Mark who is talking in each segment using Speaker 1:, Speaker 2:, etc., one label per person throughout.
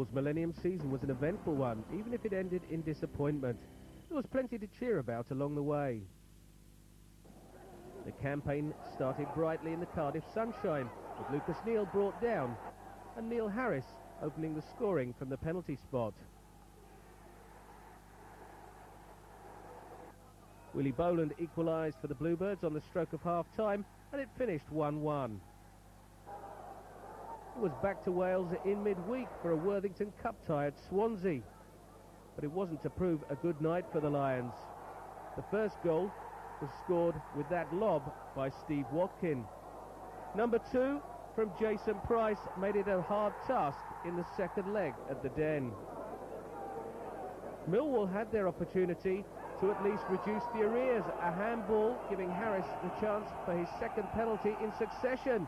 Speaker 1: Millwall's Millennium season was an eventful one, even if it ended in disappointment. There was plenty to cheer about along the way. The campaign started brightly in the Cardiff sunshine, with Lucas Neal brought down, and Neil Harris opening the scoring from the penalty spot. Willie Boland equalised for the Bluebirds on the stroke of half-time, and it finished 1-1. It was back to Wales in midweek for a Worthington Cup tie at Swansea. But it wasn't to prove a good night for the Lions. The first goal was scored with that lob by Steve Watkin. Number 2 from Jason Price made it a hard task in the second leg at the Den. Millwall had their opportunity to at least reduce the arrears. A handball giving Harris the chance for his second penalty in succession.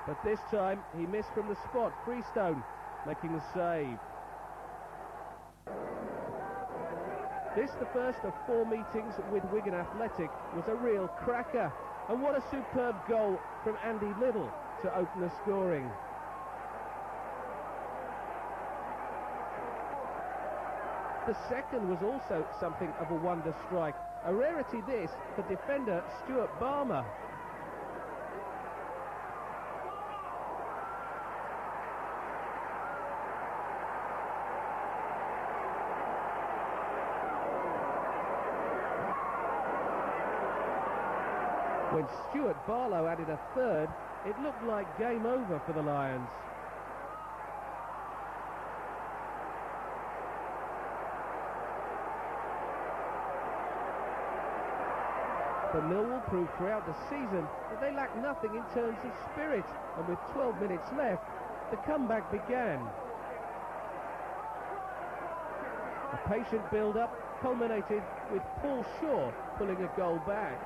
Speaker 1: But this time he missed from the spot. Freestone making the save. This, the first of 4 meetings with Wigan Athletic, was a real cracker. And what a superb goal from Andy Liddell to open the scoring. The second was also something of a wonder strike. A rarity this for defender Stuart Balmer. When Stuart Barlow added a third, it looked like game over for the Lions. But Millwall proved throughout the season that they lacked nothing in terms of spirit, and with 12 minutes left, the comeback began. A patient build-up culminated with Paul Shaw pulling a goal back.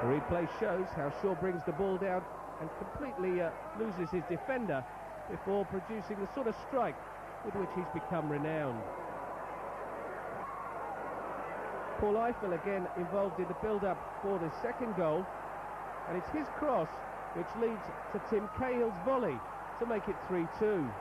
Speaker 1: The replay shows how Shaw brings the ball down and completely loses his defender before producing the sort of strike with which he's become renowned. Paul Eiffel again involved in the build-up for the second goal, and it's his cross which leads to Tim Cahill's volley to make it 3-2.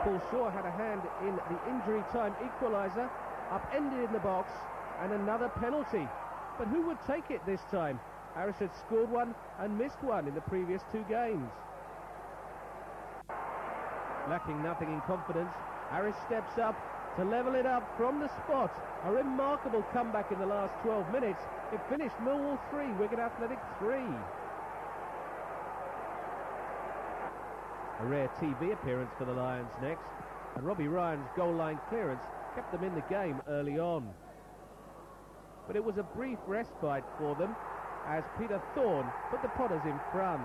Speaker 1: Paul Shaw had a hand in the injury time equaliser, upended in the box, and another penalty. But who would take it this time? Harris had scored one and missed one in the previous 2 games. Lacking nothing in confidence, Harris steps up to level it up from the spot. A remarkable comeback in the last 12 minutes. It finished Millwall 3, Wigan Athletic 3. A rare TV appearance for the Lions next, and Robbie Ryan's goal line clearance kept them in the game early on. But it was a brief respite for them as Peter Thorne put the Potters in front.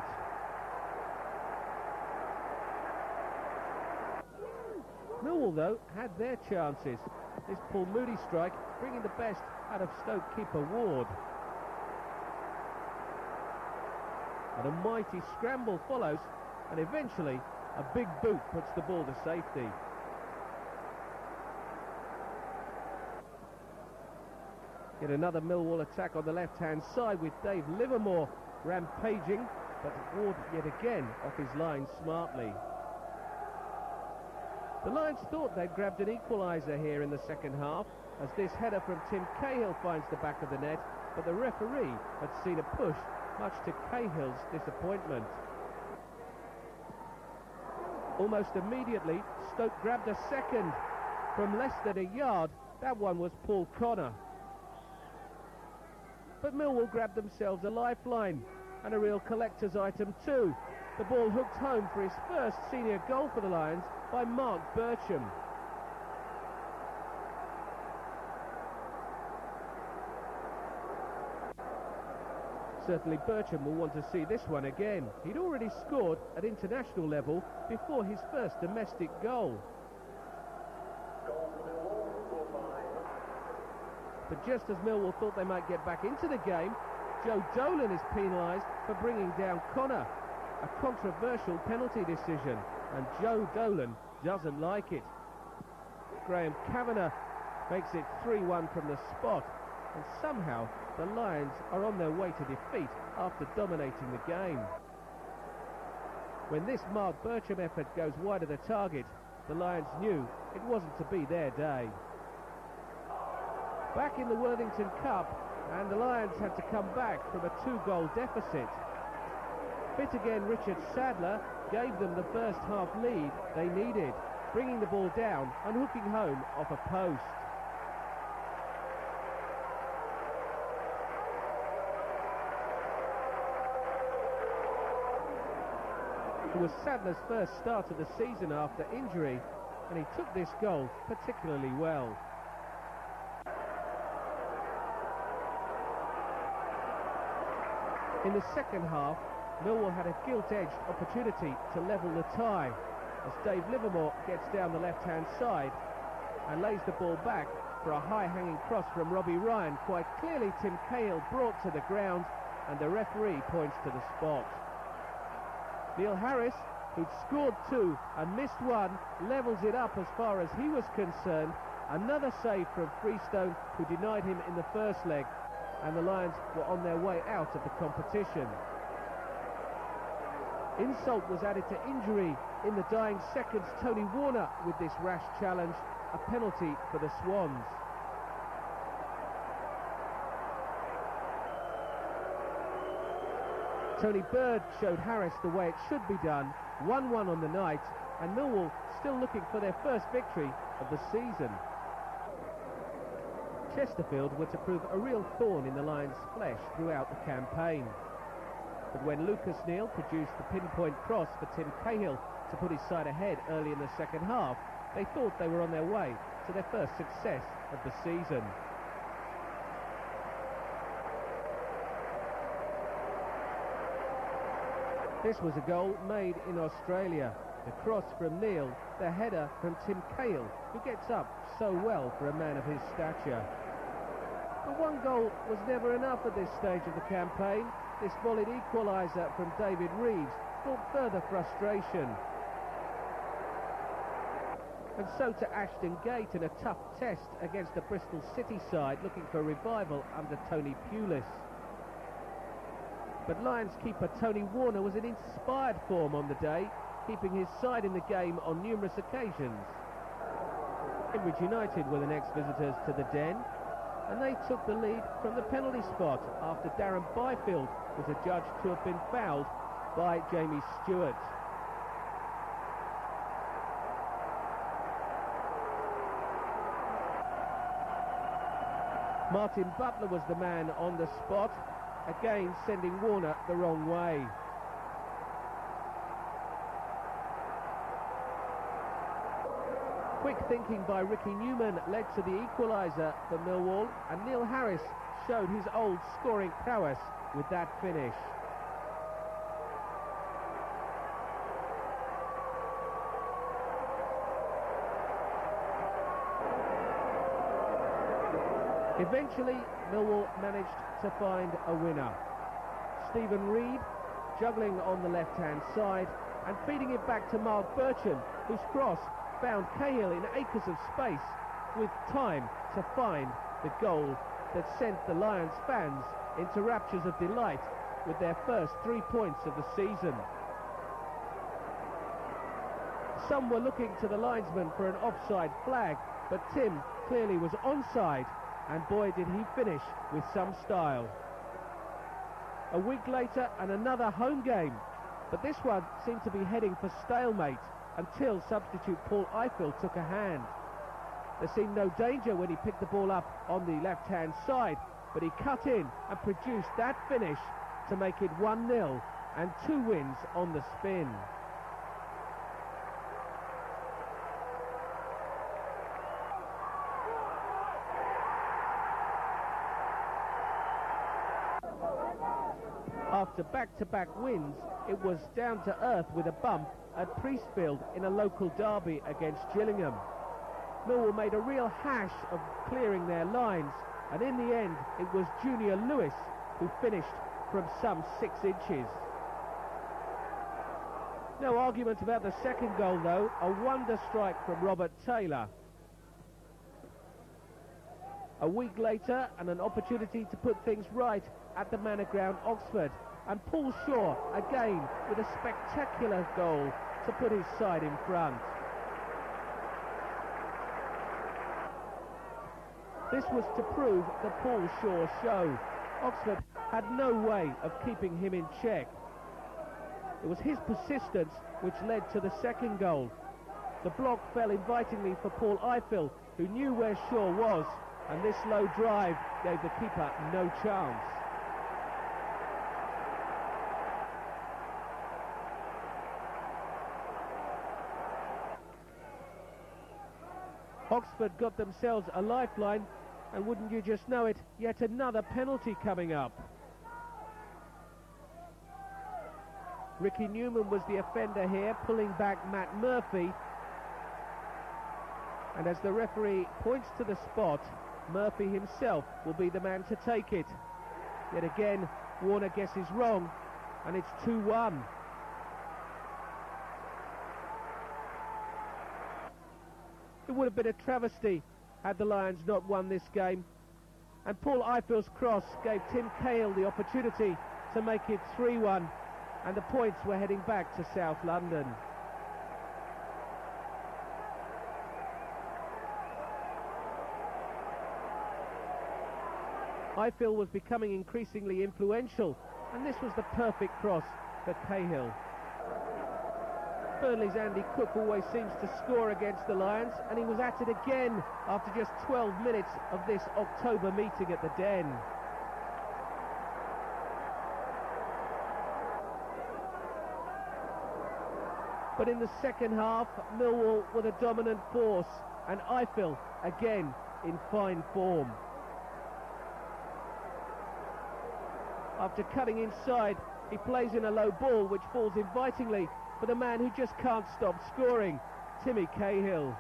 Speaker 1: Millwall, though, had their chances. This Paul Moody strike bringing the best out of Stoke keeper Ward. And a mighty scramble follows, and eventually a big boot puts the ball to safety. Yet another Millwall attack on the left-hand side with Dave Livermore rampaging, but Ward yet again off his line smartly. The Lions thought they'd grabbed an equaliser here in the second half, as this header from Tim Cahill finds the back of the net, but the referee had seen a push, much to Cahill's disappointment. Almost immediately, Stoke grabbed a second from less than a yard. That one was Paul Connor. But Millwall grabbed themselves a lifeline, and a real collector's item too. The ball hooked home for his first senior goal for the Lions by Mark Bircham. Certainly Bertram will want to see this one again. He'd already scored at international level before his first domestic goal. But just as Millwall thought they might get back into the game, Joe Dolan is penalised for bringing down Connor. A controversial penalty decision, and Joe Dolan doesn't like it. Graham Kavanagh makes it 3-1 from the spot, and somehow the Lions are on their way to defeat after dominating the game. When this Mark Bertram effort goes wide of the target, the Lions knew it wasn't to be their day. Back in the Worthington Cup, and the Lions had to come back from a 2-goal deficit. Fit again Richard Sadler gave them the first half lead they needed, bringing the ball down and hooking home off a post. It was Sadler's first start of the season after injury, and he took this goal particularly well. In the second half, Millwall had a gilt-edged opportunity to level the tie as Dave Livermore gets down the left-hand side and lays the ball back for a high-hanging cross from Robbie Ryan. Quite clearly Tim Cahill brought to the ground, and the referee points to the spot. Neil Harris, who'd scored 2 and missed 1, levels it up as far as he was concerned. Another save from Freestone, who denied him in the first leg, and the Lions were on their way out of the competition. Insult was added to injury in the dying seconds. Tony Warner with this rash challenge, a penalty for the Swans. Tony Bird showed Harris the way it should be done. 1-1 on the night, and Millwall still looking for their first victory of the season. Chesterfield were to prove a real thorn in the Lions' flesh throughout the campaign. But when Lucas Neal produced the pinpoint cross for Tim Cahill to put his side ahead early in the second half, they thought they were on their way to their first success of the season. This was a goal made in Australia. The cross from Neal, the header from Tim Cahill, who gets up so well for a man of his stature. But one goal was never enough at this stage of the campaign. This volleyed equaliser from David Reeves brought further frustration. And so to Ashton Gate in a tough test against the Bristol City side looking for a revival under Tony Pulis. But Lions keeper Tony Warner was in inspired form on the day, keeping his side in the game on numerous occasions. Cambridge United were the next visitors to the Den, and they took the lead from the penalty spot after Darren Byfield was adjudged to have been fouled by Jamie Stewart. Martin Butler was the man on the spot, again sending Warner the wrong way. Quick thinking by Ricky Newman led to the equaliser for Millwall, and Neil Harris showed his old scoring prowess with that finish. Eventually, Millwall managed to find a winner. Stephen Reed juggling on the left-hand side and feeding it back to Mark Bertram, whose cross found Cahill in acres of space with time to find the goal that sent the Lions fans into raptures of delight with their first 3 points of the season. Some were looking to the linesman for an offside flag, but Tim clearly was onside, and boy did he finish with some style. A week later and another home game, but this one seemed to be heading for stalemate until substitute Paul Eiffel took a hand. There seemed no danger when he picked the ball up on the left-hand side, but he cut in and produced that finish to make it 1-0 and 2 wins on the spin. after back-to-back wins, it was down to earth with a bump at Priestfield in a local derby against Gillingham. Millwall made a real hash of clearing their lines, and in the end it was Junior Lewis who finished from some 6 inches. No argument about the second goal though, a wonder strike from Robert Taylor. A week later, and an opportunity to put things right at the Manor Ground, Oxford, and Paul Shaw again with a spectacular goal to put his side in front. This was to prove the Paul Shaw show. Oxford had no way of keeping him in check. It was his persistence which led to the second goal. The block fell invitingly for Paul Eiffel, who knew where Shaw was, and this low drive gave the keeper no chance. Oxford got themselves a lifeline, and wouldn't you just know it, yet another penalty coming up. Ricky Newman was the offender here, pulling back Matt Murphy. And as the referee points to the spot, Murphy himself will be the man to take it. Yet again, Warner guesses wrong, and it's 2-1. It would have been a travesty had the Lions not won this game. And Paul Eiffel's cross gave Tim Cahill the opportunity to make it 3-1, and the points were heading back to South London. Eiffel was becoming increasingly influential, and this was the perfect cross for Cahill. Burnley's Andy Cook always seems to score against the Lions, and he was at it again after just 12 minutes of this October meeting at the Den. But in the second half, Millwall were the dominant force, and Eiffel again in fine form. After cutting inside, he plays in a low ball which falls invitingly for the man who just can't stop scoring, Timmy Cahill.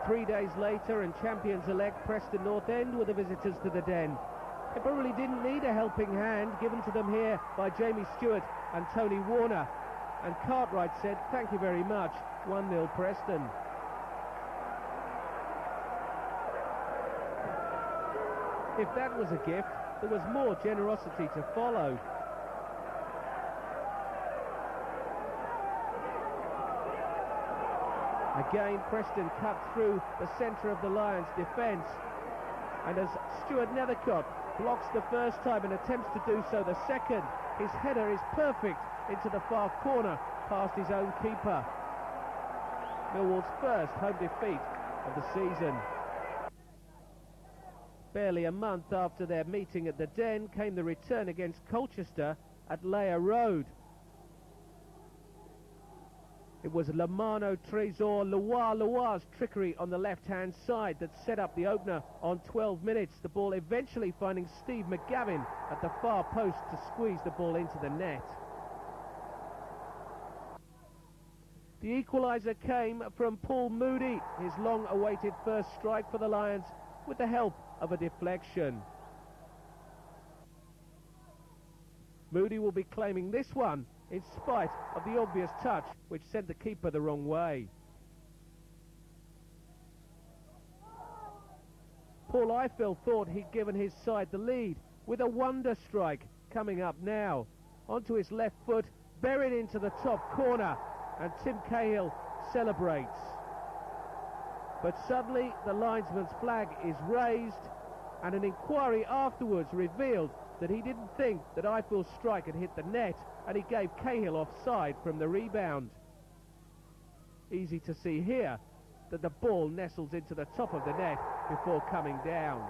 Speaker 1: Three days later, and champions-elect Preston North End were the visitors to the Den. They probably didn't need a helping hand given to them here by Jamie Stewart and Tony Warner. And Cartwright said, "Thank you very much, 1-0 Preston." If that was a gift, there was more generosity to follow. Again, Preston cut through the centre of the Lions' defence, and as Stuart Nethercott blocks the first time and attempts to do so the second, his header is perfect into the far corner past his own keeper. Millwall's first home defeat of the season. Barely a month after their meeting at the Den came the return against Colchester at Layer Road. It was Lamano Trésor Loir's trickery on the left-hand side that set up the opener on 12 minutes, the ball eventually finding Steve McGavin at the far post to squeeze the ball into the net. The equaliser came from Paul Moody, his long-awaited first strike for the Lions, with the help of a deflection. Moody will be claiming this one in spite of the obvious touch which sent the keeper the wrong way. Paul Eiffel thought he'd given his side the lead with a wonder strike coming up now. Onto his left foot, buried into the top corner, and Tim Cahill celebrates. But suddenly the linesman's flag is raised, and an inquiry afterwards revealed that he didn't think that Eiffel's strike had hit the net, and he gave Cahill offside from the rebound. Easy to see here that the ball nestles into the top of the net before coming down.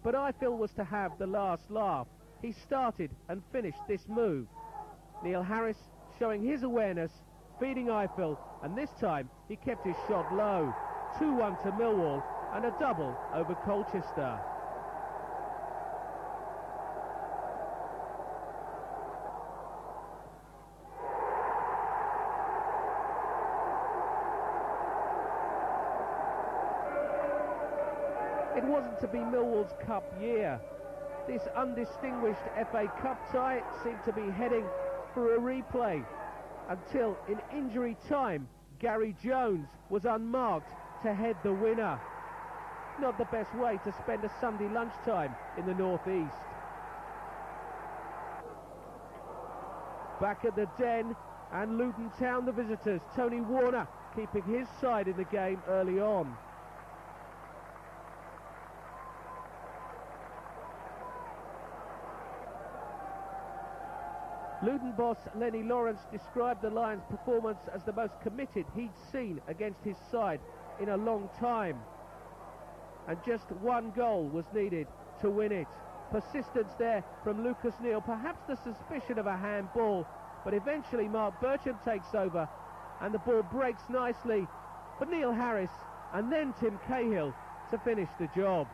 Speaker 1: But Eiffel was to have the last laugh. He started and finished this move. Neil Harris showing his awareness, feeding Eiffel, and this time he kept his shot low. 2-1 to Millwall and a double over Colchester. It wasn't to be Millwall's cup year. This undistinguished FA Cup tie seemed to be heading for a replay until in injury time Gary Jones was unmarked to head the winner. Not the best way to spend a Sunday lunchtime in the northeast. Back at the Den, and Luton Town the visitors. Tony Warner keeping his side in the game early on. Luton boss Lenny Lawrence described the Lions' performance as the most committed he'd seen against his side in a long time. And just one goal was needed to win it. Persistence there from Lucas Neal, perhaps the suspicion of a handball, but eventually Mark Bircham takes over and the ball breaks nicely for Neil Harris and then Tim Cahill to finish the job.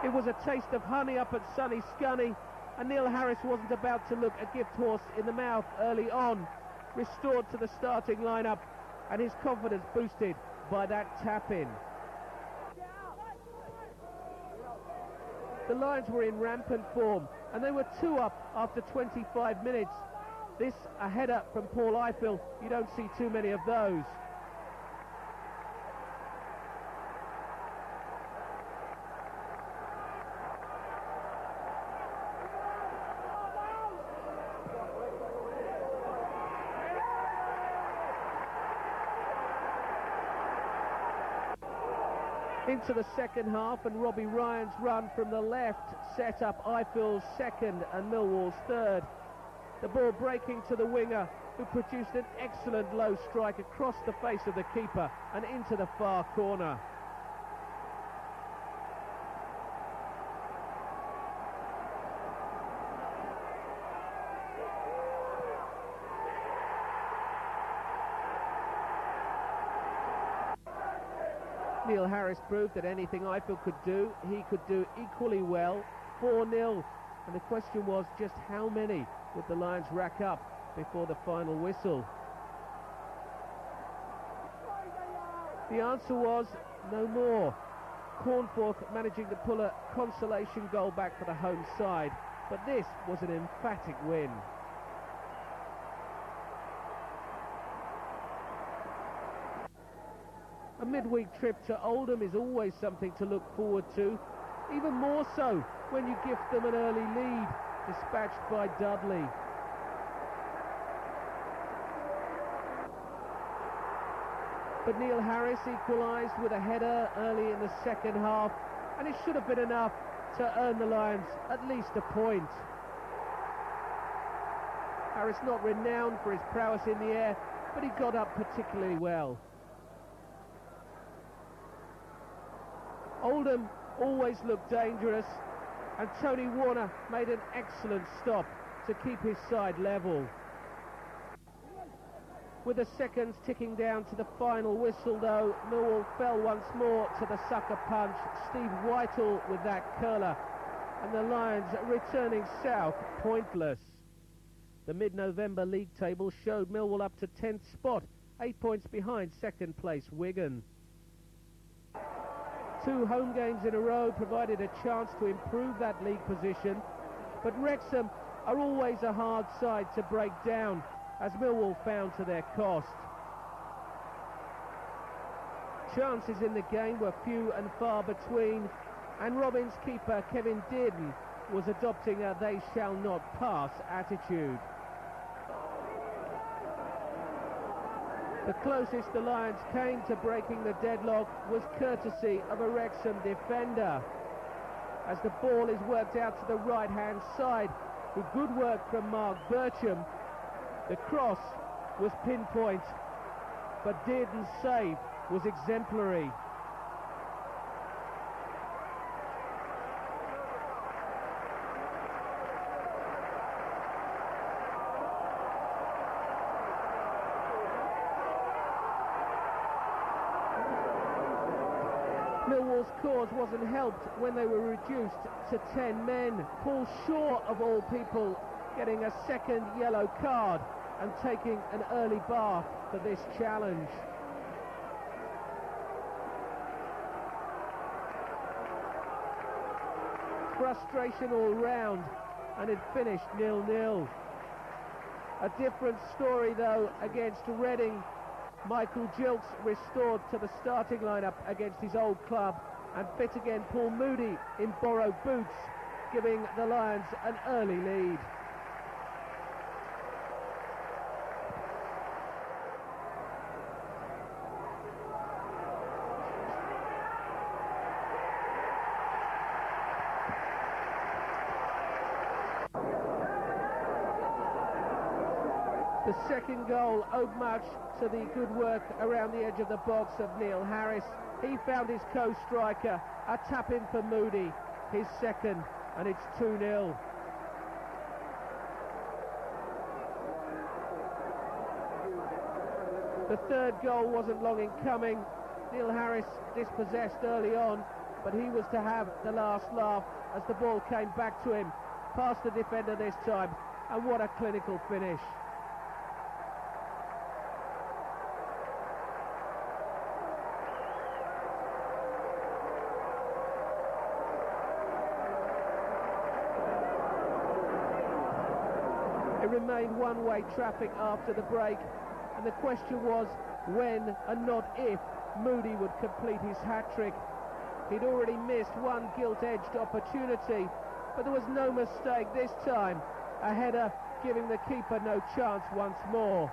Speaker 1: It was a taste of honey up at sunny Scunny, and Neil Harris wasn't about to look a gift horse in the mouth early on. Restored to the starting lineup, and his confidence boosted by that tap-in. The Lions were in rampant form, and they were 2 up after 25 minutes. This, a header from Paul Eiffel, you don't see too many of those. Into the second half, and Robbie Ryan's run from the left set up Eiffel's second and Millwall's third. The ball breaking to the winger, who produced an excellent low strike across the face of the keeper and into the far corner. Neil Harris proved that anything Eiffel could do, he could do equally well. 4-0, and the question was just how many would the Lions rack up before the final whistle? The answer was no more. Cornforth managing to pull a consolation goal back for the home side, but this was an emphatic win. A midweek trip to Oldham is always something to look forward to, even more so when you gift them an early lead, dispatched by Dudley. But Neil Harris equalised with a header early in the second half, and it should have been enough to earn the Lions at least a point. Harris not renowned for his prowess in the air, but he got up particularly well. Oldham always looked dangerous, and Tony Warner made an excellent stop to keep his side level. With the seconds ticking down to the final whistle, though, Millwall fell once more to the sucker punch. Steve Whitehall with that curler, and the Lions returning south pointless. The mid-November league table showed Millwall up to 10th spot, 8 points behind second place Wigan. 2 home games in a row provided a chance to improve that league position, but Wrexham are always a hard side to break down, as Millwall found to their cost. Chances in the game were few and far between, and Robins keeper Kevin Dearden was adopting a they shall not pass attitude. The closest the Lions came to breaking the deadlock was courtesy of a Wrexham defender, as the ball is worked out to the right-hand side with good work from Mark Bircham. The cross was pinpoint, but Dearden's save was exemplary. Millwall's cause wasn't helped when they were reduced to 10 men. Paul Shaw, of all people, getting a second yellow card and taking an early bath for this challenge. Frustration all round, and it finished 0-0. A different story though against Reading. Michael Gilks restored to the starting lineup against his old club, and fit again Paul Moody in borrowed boots, giving the Lions an early lead. The second goal owed much to the good work around the edge of the box of Neil Harris. He found his co-striker, a tap in for Moody, his second, and it's 2-0. The third goal wasn't long in coming. Neil Harris dispossessed early on, but he was to have the last laugh as the ball came back to him, past the defender this time, and what a clinical finish. It remained one-way traffic after the break, and the question was when and not if Moody would complete his hat-trick. He'd already missed one gilt-edged opportunity, but there was no mistake this time. A header giving the keeper no chance once more.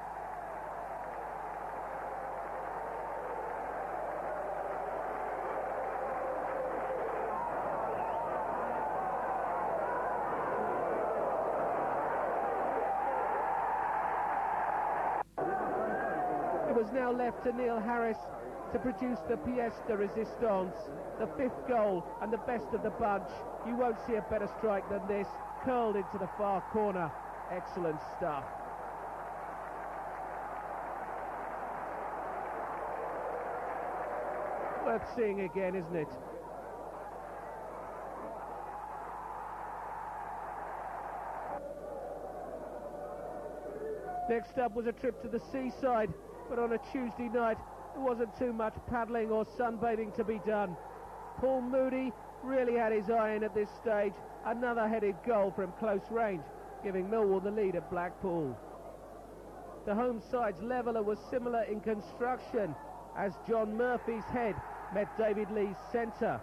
Speaker 1: It was now left to Neil Harris to produce the pièce de résistance, the fifth goal and the best of the bunch. You won't see a better strike than this, curled into the far corner. Excellent stuff. Worth seeing again, isn't it? Next up was a trip to the seaside, but on a Tuesday night there wasn't too much paddling or sunbathing to be done. Paul Moody really had his eye in at this stage. Another headed goal from close range, giving Millwall the lead at Blackpool. The home side's leveller was similar in construction, as John Murphy's head met David Lee's centre.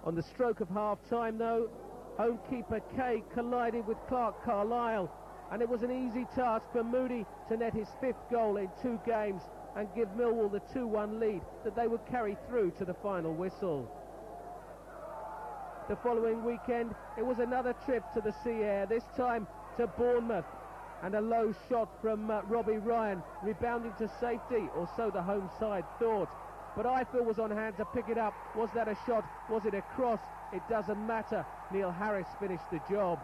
Speaker 1: On the stroke of half-time though, home keeper Kay collided with Clark Carlisle, and it was an easy task for Moody to net his fifth goal in 2 games and give Millwall the 2-1 lead that they would carry through to the final whistle. The following weekend it was another trip to the sea air, this time to Bournemouth, and a low shot from Robbie Ryan, rebounding to safety, or so the home side thought. But Eiffel was on hand to pick it up. Was that a shot? Was it a cross? It doesn't matter. Neil Harris finished the job.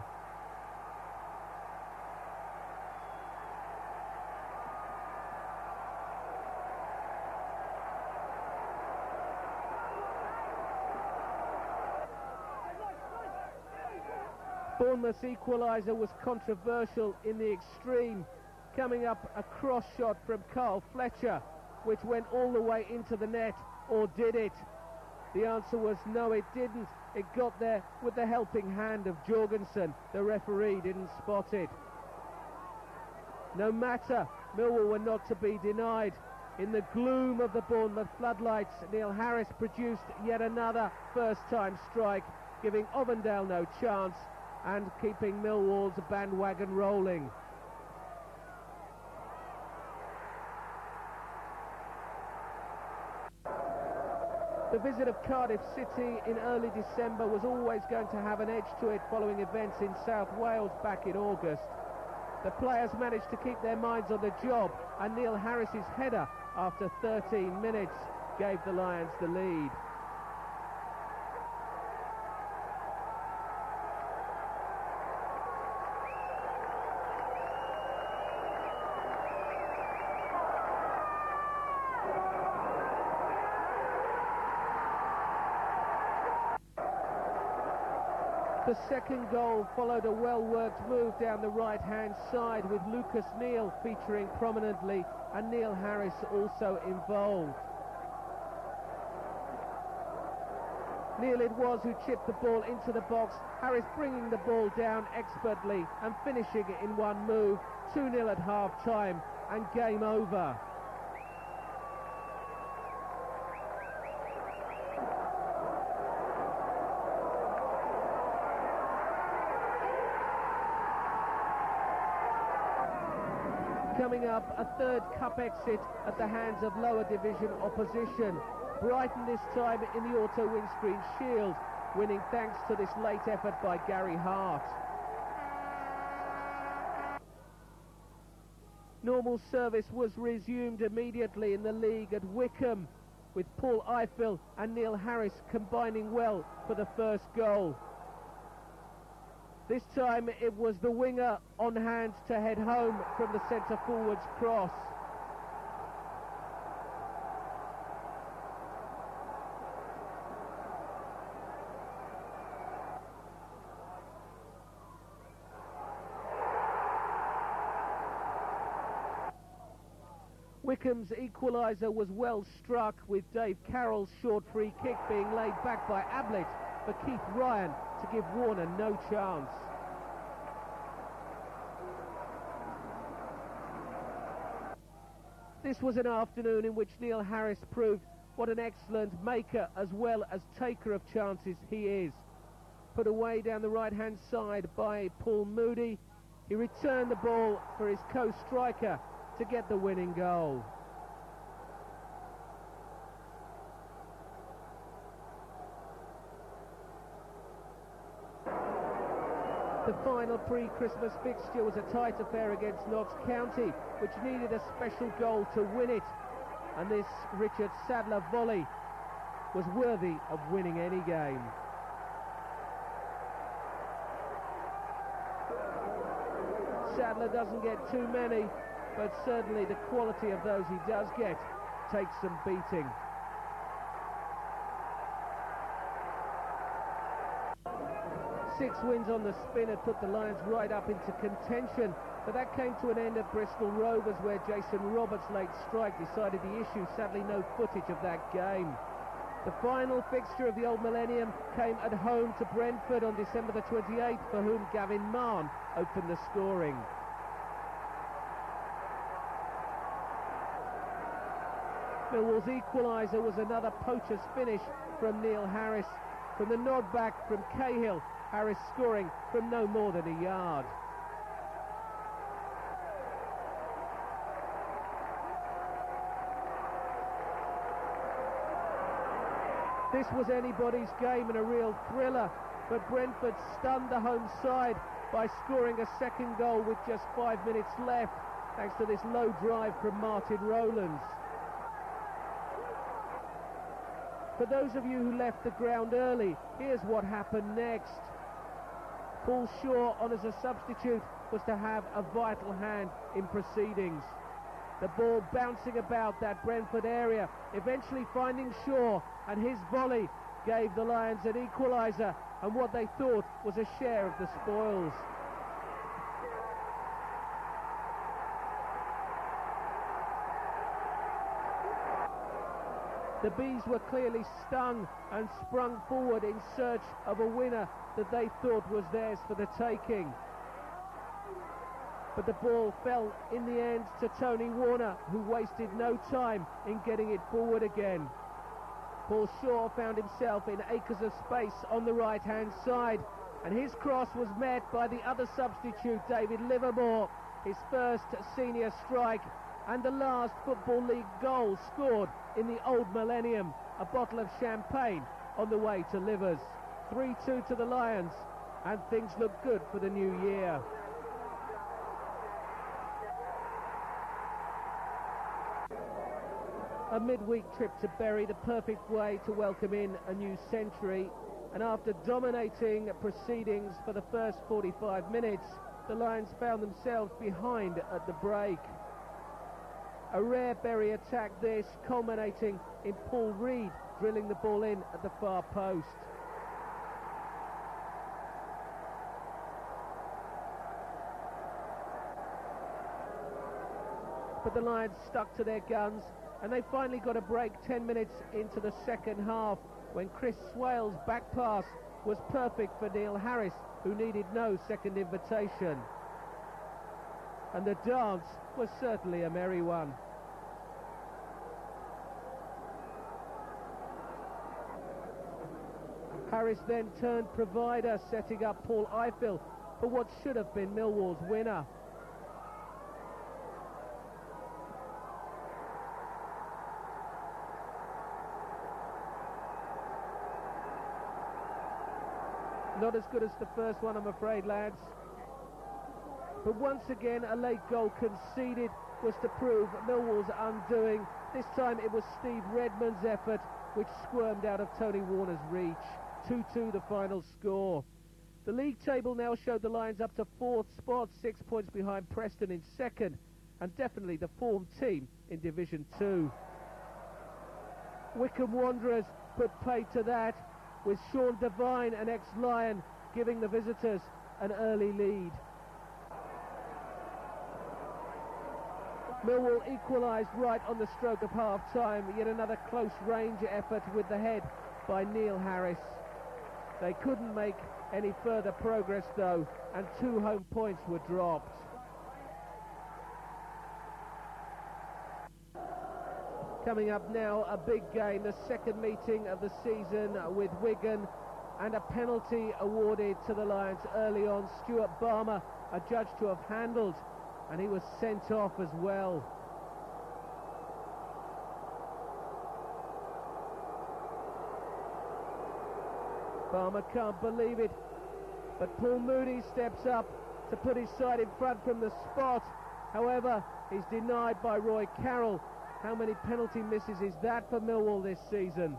Speaker 1: Bournemouth's equaliser was controversial in the extreme, coming up a cross shot from Carl Fletcher, which went all the way into the net, or did it? The answer was no, it didn't. It got there with the helping hand of Jorgensen. The referee didn't spot it. No matter, Millwall were not to be denied. In the gloom of the Bournemouth floodlights, Neil Harris produced yet another first-time strike, giving Ovendale no chance and keeping Millwall's bandwagon rolling. The visit of Cardiff City in early December was always going to have an edge to it following events in South Wales back in August. The players managed to keep their minds on the job, and Neil Harris's header after 13 minutes gave the Lions the lead. The second goal followed a well-worked move down the right-hand side with Lucas Neal featuring prominently and Neil Harris also involved. Neal it was who chipped the ball into the box, Harris bringing the ball down expertly and finishing it in one move. 2-0 at half-time and game over. Coming up, a third cup exit at the hands of lower division opposition. Brighton this time in the Auto Windscreen Shield, winning thanks to this late effort by Gary Hart. Normal service was resumed immediately in the league at Wycombe, with Paul Eiffel and Neil Harris combining well for the first goal. This time it was the winger on hand to head home from the centre-forward's cross. Wycombe's equaliser was well struck, with Dave Carroll's short free kick being laid back by Ablett for Keith Ryan to give Warner no chance. This was an afternoon in which Neil Harris proved what an excellent maker as well as taker of chances he is. Put away down the right-hand side by Paul Moody, he returned the ball for his co-striker to get the winning goal. The final pre-Christmas fixture was a tight affair against Notts County, which needed a special goal to win it, and this Richard Sadler volley was worthy of winning any game. Sadler doesn't get too many, but certainly the quality of those he does get takes some beating. Six wins on the spin had put the Lions right up into contention, but that came to an end at Bristol Rovers, where Jason Roberts' late strike decided the issue. Sadly, no footage of that game. The final fixture of the old Millennium came at home to Brentford on December the 28th, for whom Gavin Mahon opened the scoring. Millwall's equaliser was another poacher's finish from Neil Harris. From the nod back from Cahill, Harris scoring from no more than a yard. This was anybody's game and a real thriller, but Brentford stunned the home side by scoring a second goal with just 5 minutes left, thanks to this low drive from Martin Rowlands. For those of you who left the ground early, here's what happened next. Paul Shaw, on as a substitute, was to have a vital hand in proceedings. The ball bouncing about that Brentford area, eventually finding Shaw, and his volley gave the Lions an equaliser and what they thought was a share of the spoils. The Bees were clearly stung and sprung forward in search of a winner that they thought was theirs for the taking. But the ball fell in the end to Tony Warner, who wasted no time in getting it forward again. Paul Shaw found himself in acres of space on the right-hand side, and his cross was met by the other substitute, David Livermore, his first senior strike and the last Football League goal scored in the old Millennium, a bottle of champagne on the way to Livers. 3-2 to the Lions, and things look good for the new year. A midweek trip to Bury, the perfect way to welcome in a new century, and after dominating proceedings for the first 45 minutes, the Lions found themselves behind at the break. A rare Bury attack this, culminating in Paul Reed drilling the ball in at the far post. but the Lions stuck to their guns, and they finally got a break 10 minutes into the second half when Chris Swale's back pass was perfect for Neil Harris, who needed no second invitation. And the dance was certainly a merry one. Harris then turned provider, setting up Paul Ifill for what should have been Millwall's winner. Not as good as the first one, I'm afraid, lads. But once again, a late goal conceded was to prove Millwall's undoing. This time it was Steve Redmond's effort which squirmed out of Tony Warner's reach. 2-2 the final score. The league table now showed the Lions up to 4th spot, 6 points behind Preston in second, and definitely the form team in Division 2. Wycombe Wanderers put paid to that, with Sean Devine, an ex-Lion, giving the visitors an early lead. Millwall equalised right on the stroke of half-time, yet another close-range effort with the head by Neil Harris. They couldn't make any further progress though, and 2 home points were dropped. Coming up now, a big game, the second meeting of the season with Wigan, and a penalty awarded to the Lions early on. Stuart Barmer, a judge to have handled, and he was sent off as well. Barmer can't believe it, but Paul Moody steps up to put his side in front from the spot. However, he's denied by Roy Carroll. How many penalty misses is that for Millwall this season?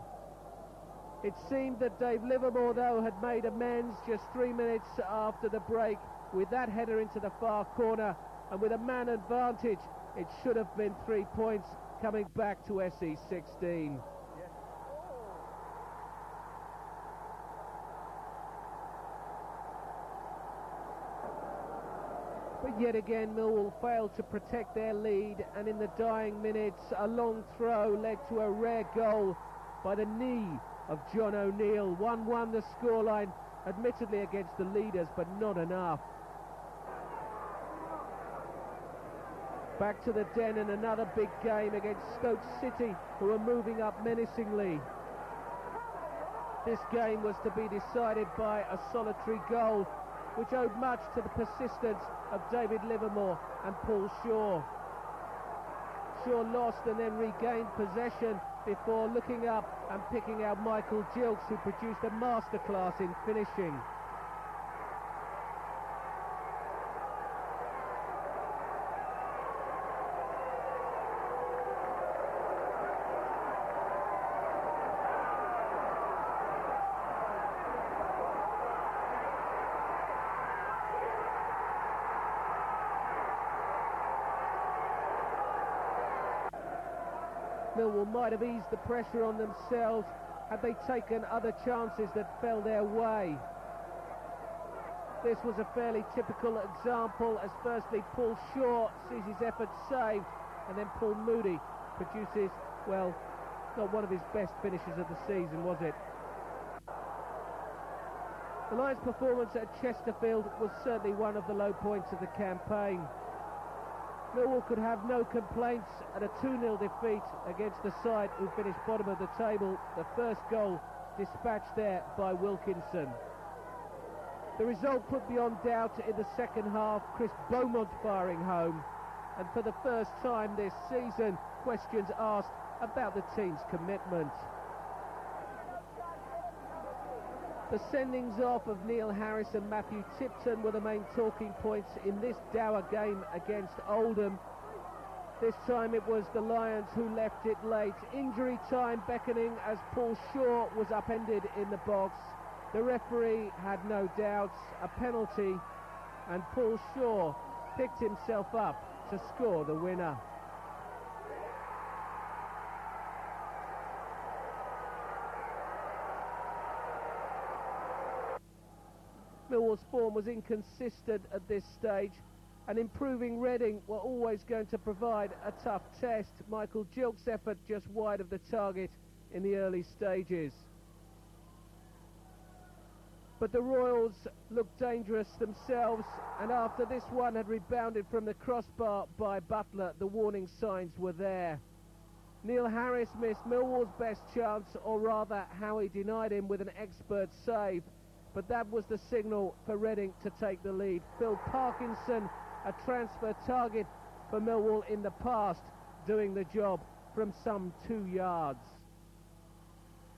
Speaker 1: It seemed that Dave Livermore, though, had made amends just 3 minutes after the break with that header into the far corner, and with a man advantage, it should have been 3 points coming back to SE16. But yet again, Millwall failed to protect their lead, and in the dying minutes, a long throw led to a rare goal by the knee of John O'Neill. 1-1 the scoreline, admittedly against the leaders, but not enough. Back to the Den in another big game against Stoke City, who are moving up menacingly. This game was to be decided by a solitary goal, which owed much to the persistence of David Livermore and Paul Shaw. Shaw lost and then regained possession before looking up and picking out Michael Gilks, who produced a masterclass in finishing. Millwall might have eased the pressure on themselves had they taken other chances that fell their way. This was a fairly typical example, as firstly Paul Shaw sees his efforts saved, and then Paul Moody produces, well, not one of his best finishes of the season, was it? The Lions' performance at Chesterfield was certainly one of the low points of the campaign. Millwall could have no complaints at a 2-0 defeat against the side who finished bottom of the table. The first goal dispatched there by Wilkinson. The result put beyond doubt in the second half, Chris Beaumont firing home, and for the first time this season, questions asked about the team's commitment. The sendings off of Neil Harris and Matthew Tipton were the main talking points in this dour game against Oldham. This time it was the Lions who left it late. Injury time beckoning as Paul Shaw was upended in the box. The referee had no doubts, a penalty, and Paul Shaw picked himself up to score the winner. Millwall's form was inconsistent at this stage, And improving Reading were always going to provide a tough test. Michael Gilk's effort just wide of the target in the early stages. But the Royals looked dangerous themselves, and after this one had rebounded from the crossbar by Butler, the warning signs were there. Neil Harris missed Millwall's best chance, or rather Howie denied him with an expert save, but that was the signal for Reading to take the lead. Phil Parkinson, a transfer target for Millwall in the past, doing the job from some 2 yards.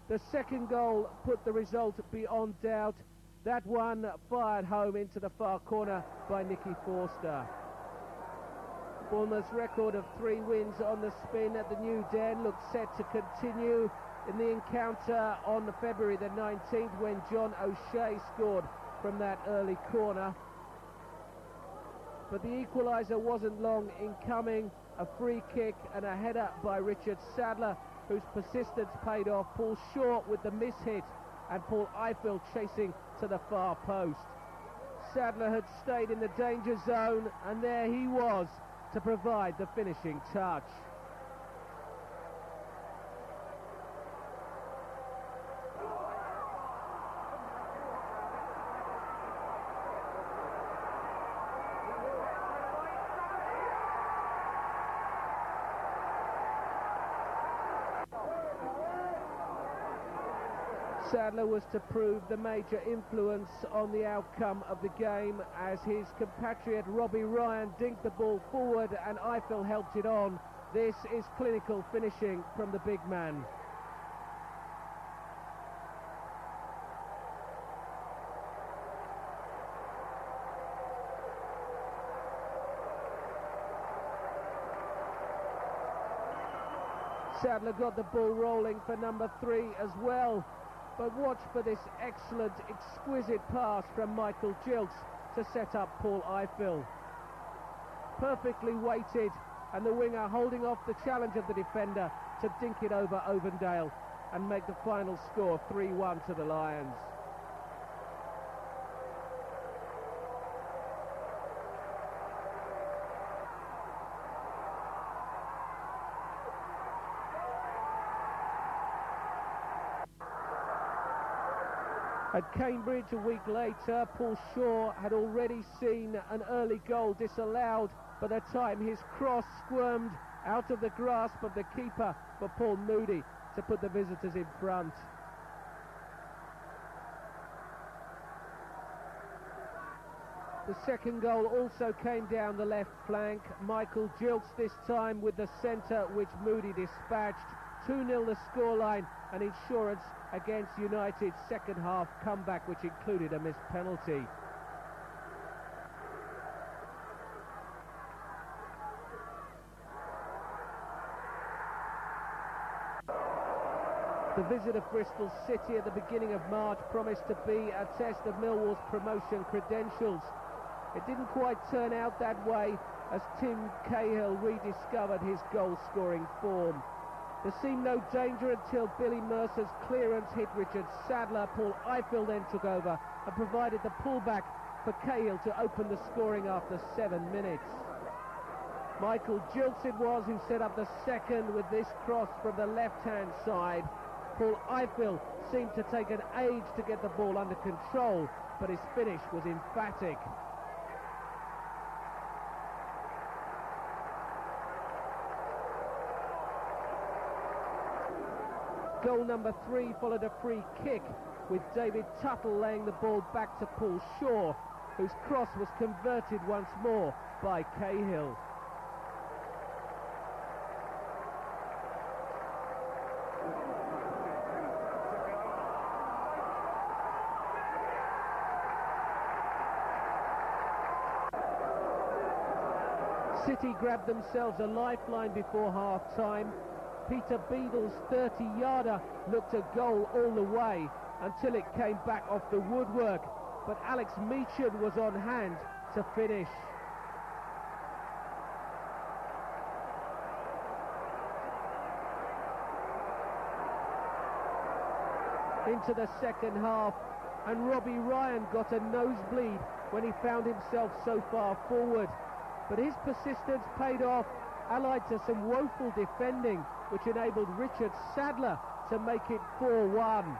Speaker 1: The second goal put the result beyond doubt. That one fired home into the far corner by Nicky Forster. Bournemouth's record of 3 wins on the spin at the New Den looked set to continue in the encounter on February the 19th when John O'Shea scored from that early corner. But the equaliser wasn't long in coming. A free kick and a header by Richard Sadler, whose persistence paid off. Paul Short with the miss-hit and Paul Eiffel chasing to the far post. Sadler had stayed in the danger zone, and there he was to provide the finishing touch. Sadler was to prove the major influence on the outcome of the game as his compatriot Robbie Ryan dinked the ball forward and Eiffel helped it on. This is clinical finishing from the big man. Sadler got the ball rolling for number 3 as well. But watch for this excellent, exquisite pass from Michael Gilks to set up Paul Eiffel. Perfectly weighted, and the winger holding off the challenge of the defender to dink it over Ovendale and make the final score 3-1 to the Lions. At Cambridge a week later, Paul Shaw had already seen an early goal disallowed. By the time his cross squirmed out of the grasp of the keeper for Paul Moody to put the visitors in front. The second goal also came down the left flank. Michael Gilks this time with the centre, which Moody dispatched. 2-0 the scoreline, and insurance against United's second half comeback, which included a missed penalty. The visit of Bristol City at the beginning of March promised to be a test of Millwall's promotion credentials. It didn't quite turn out that way as Tim Cahill rediscovered his goal-scoring form. There seemed no danger until Billy Mercer's clearance hit Richard Sadler. Paul Eiffel then took over and provided the pullback for Cahill to open the scoring after 7 minutes. Michael Gilks it was who set up the second with this cross from the left-hand side. Paul Eiffel seemed to take an age to get the ball under control, but his finish was emphatic. Goal number 3 followed a free kick, with David Tuttle laying the ball back to Paul Shaw, whose cross was converted once more by Cahill. City grabbed themselves a lifeline before half-time. Peter Beadle's 30-yarder looked a goal all the way until it came back off the woodwork, but Alex Meacham was on hand to finish. Into the second half, and Robbie Ryan got a nosebleed when he found himself so far forward. But his persistence paid off, allied to some woeful defending, which enabled Richard Sadler to make it 4-1.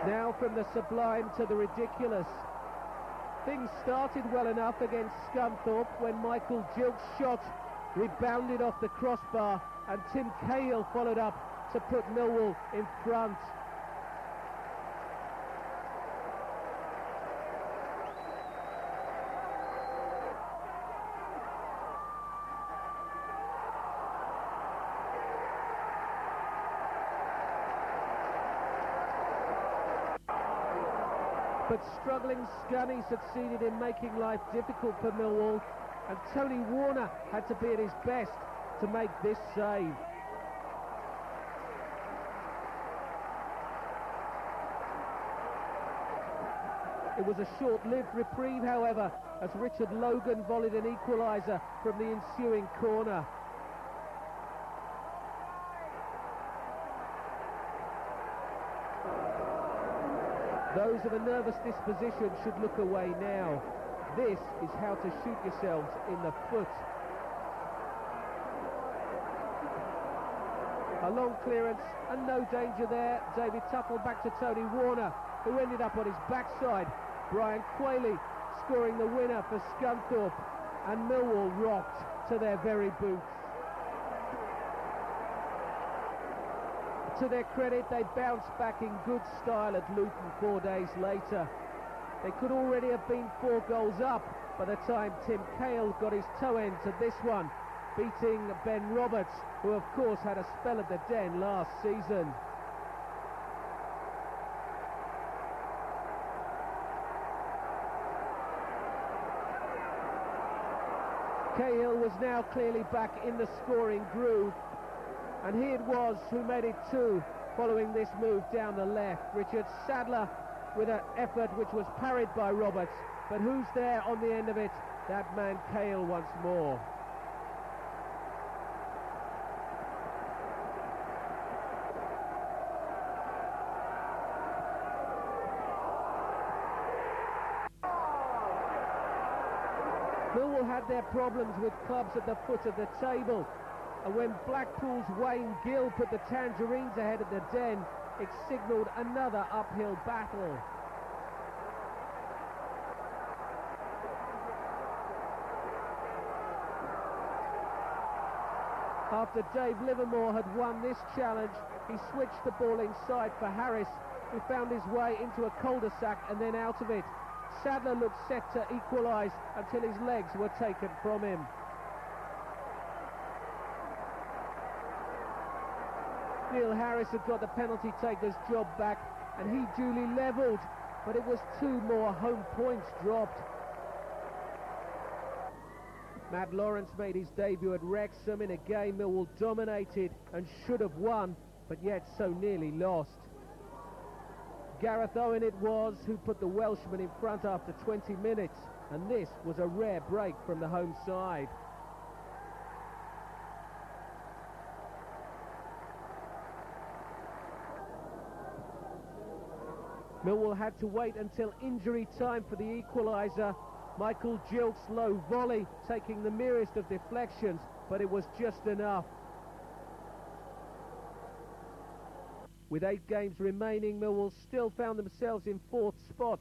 Speaker 1: Now from the sublime to the ridiculous. Things started well enough against Scunthorpe when Michael Jilk's shot rebounded off the crossbar and Tim Cahill followed up to put Millwall in front. But struggling Scunny succeeded in making life difficult for Millwall, and Tony Warner had to be at his best to make this save. It was a short-lived reprieve, however, as Richard Logan volleyed an equaliser from the ensuing corner. Those of a nervous disposition should look away now. This is how to shoot yourselves in the foot. A long clearance and no danger there. David Tuttle back to Tony Warner, who ended up on his backside. Brian Quayle scoring the winner for Scunthorpe, and Millwall rocked to their very boots. To their credit, they bounced back in good style at Luton 4 days later. They could already have been 4 goals up by the time Tim Cahill got his toe end to this one, beating Ben Roberts, who of course had a spell at the Den last season. Cahill was now clearly back in the scoring groove, and he it was who made it 2 following this move down the left. Richard Sadler with an effort which was parried by Roberts, but who's there on the end of it? That man Cahill once more. Millwall had their problems with clubs at the foot of the table, and when Blackpool's Wayne Gill put the Tangerines ahead at the Den, it signalled another uphill battle. After Dave Livermore had won this challenge, he switched the ball inside for Harris, who found his way into a cul-de-sac and then out of it. Sadler looked set to equalise until his legs were taken from him. Neil Harris had got the penalty taker's job back, and he duly levelled, but it was 2 more home points dropped. Matt Lawrence made his debut at Wrexham in a game Millwall dominated and should have won, but yet so nearly lost. Gareth Owen it was who put the Welshman in front after 20 minutes, and this was a rare break from the home side. Millwall had to wait until injury time for the equaliser. Michael Jilk's low volley taking the merest of deflections, but it was just enough. With 8 games remaining, Millwall still found themselves in 4th spot,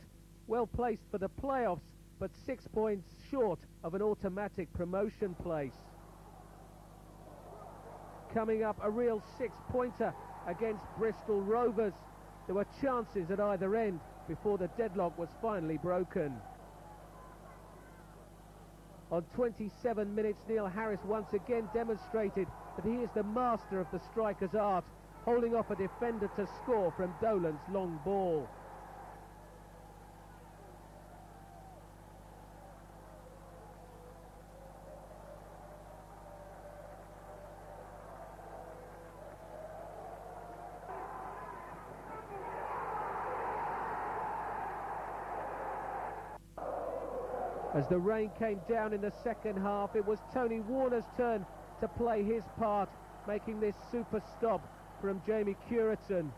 Speaker 1: well placed for the playoffs, but 6 points short of an automatic promotion place. Coming up, a real 6-pointer against Bristol Rovers. There were chances at either end before the deadlock was finally broken. On 27 minutes, Neil Harris once again demonstrated that he is the master of the striker's art, holding off a defender to score from Dolan's long ball. As the rain came down in the second half, it was Tony Warner's turn to play his part, making this super stop from Jamie Curitan.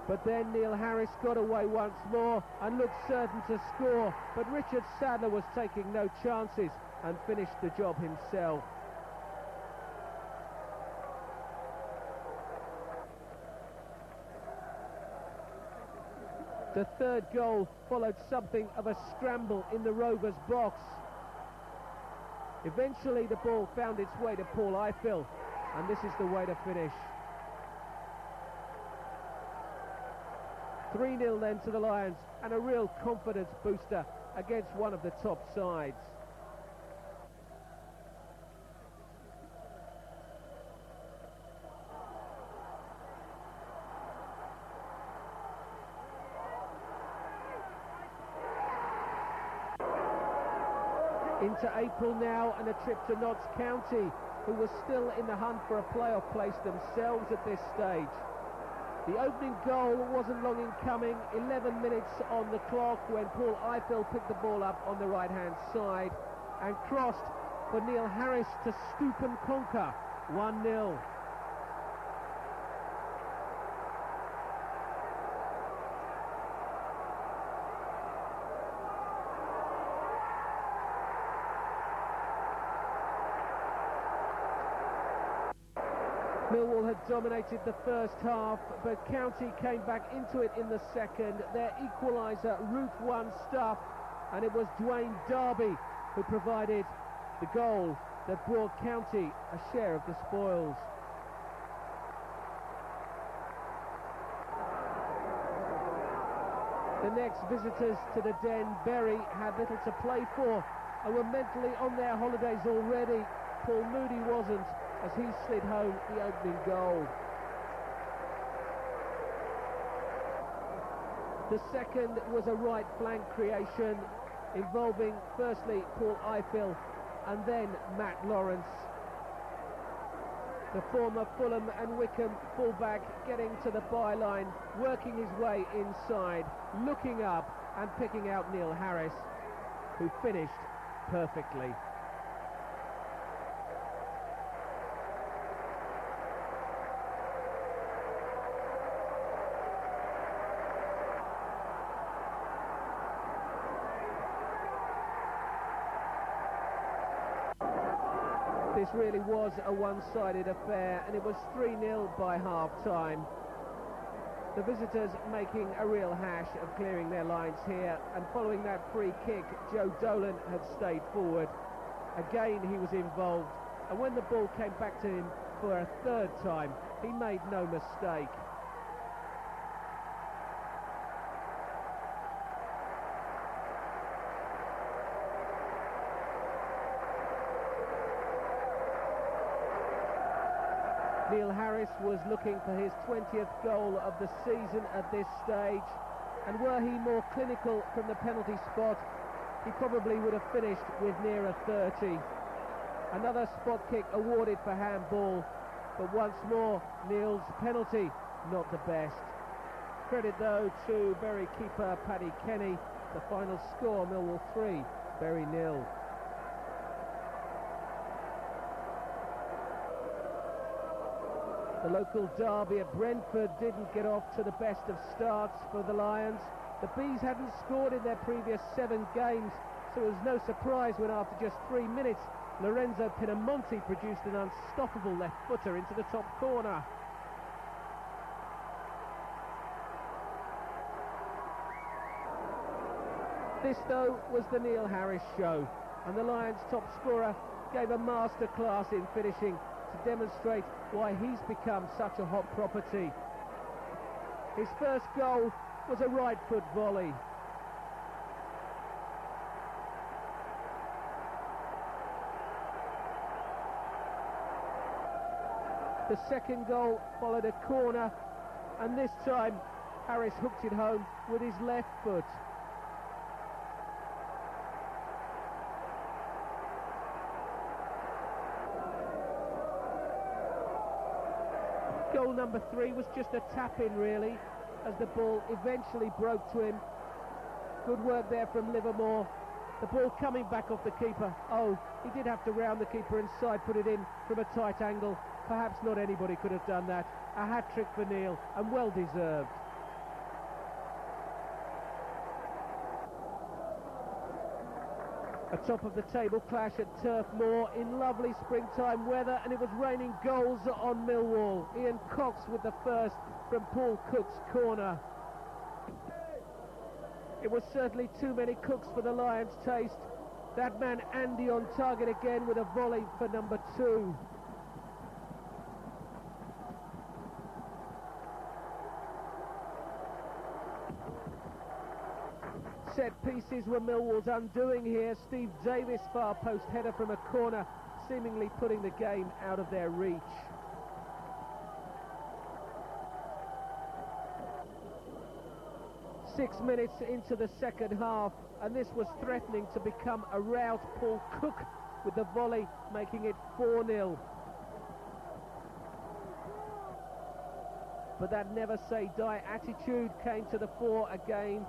Speaker 1: But then Neil Harris got away once more and looked certain to score, but Richard Sadler was taking no chances and finished the job himself. The third goal followed something of a scramble in the Rovers' box. Eventually the ball found its way to Paul Ifill, and this is the way to finish. 3-0 then to the Lions, and a real confidence booster against one of the top sides. Into April now, and a trip to Notts County, who were still in the hunt for a playoff place themselves at this stage. The opening goal wasn't long in coming, 11 minutes on the clock when Paul Ifill picked the ball up on the right-hand side and crossed for Neil Harris to scoop and conquer, 1-0. Millwall had dominated the first half, but County came back into it in the second. Their equaliser, Route 1 stuff, and it was Dwayne Darby who provided the goal that brought County a share of the spoils. The next visitors to the Den, Bury, had little to play for and were mentally on their holidays already. Paul Moody wasn't, as he slid home the opening goal. The second was a right flank creation involving firstly Paul Ifill and then Matt Lawrence. The former Fulham and Wycombe fullback getting to the byline, working his way inside, looking up and picking out Neil Harris, who finished perfectly. This really was a one-sided affair, and it was 3-0 by half-time. The visitors making a real hash of clearing their lines here, and following that free kick, Joe Dolan had stayed forward. Again he was involved, and when the ball came back to him for a third time, he made no mistake. Neil Harris was looking for his 20th goal of the season at this stage, and were he more clinical from the penalty spot, he probably would have finished with nearer 30. Another spot kick awarded for handball, but once more Neil's penalty not the best. Credit though to Bury keeper Paddy Kenny. The final score, Millwall 3, Bury 0. The local derby at Brentford didn't get off to the best of starts for the Lions. The Bees hadn't scored in their previous 7 games, so it was no surprise when after just 3 minutes, Lorenzo Pinamonti produced an unstoppable left footer into the top corner. This, though, was the Neil Harris show, and the Lions' top scorer gave a masterclass in finishing to demonstrate why he's become such a hot property. His first goal was a right foot volley. The second goal followed a corner, and this time Harris hooked it home with his left foot. Goal number 3 was just a tap-in really, as the ball eventually broke to him Good work there from Livermore. The ball coming back off the keeper. Oh, he did have to round the keeper inside, put it in from a tight angle. Perhaps not anybody could have done that. A hat-trick for Neil, and well deserved. A top of the table clash at Turf Moor in lovely springtime weather, and it was raining goals on Millwall. Ian Cox with the first from Paul Cook's corner. It was certainly too many cooks for the Lions' taste. That man Andy on target again with a volley for number 2. Set pieces were Millwall's undoing here. Steve Davis, far post header from a corner, seemingly putting the game out of their reach. Six minutes into the second half, and this was threatening to become a rout. Paul Cook with the volley, making it 4-0. But that never-say-die attitude came to the fore again,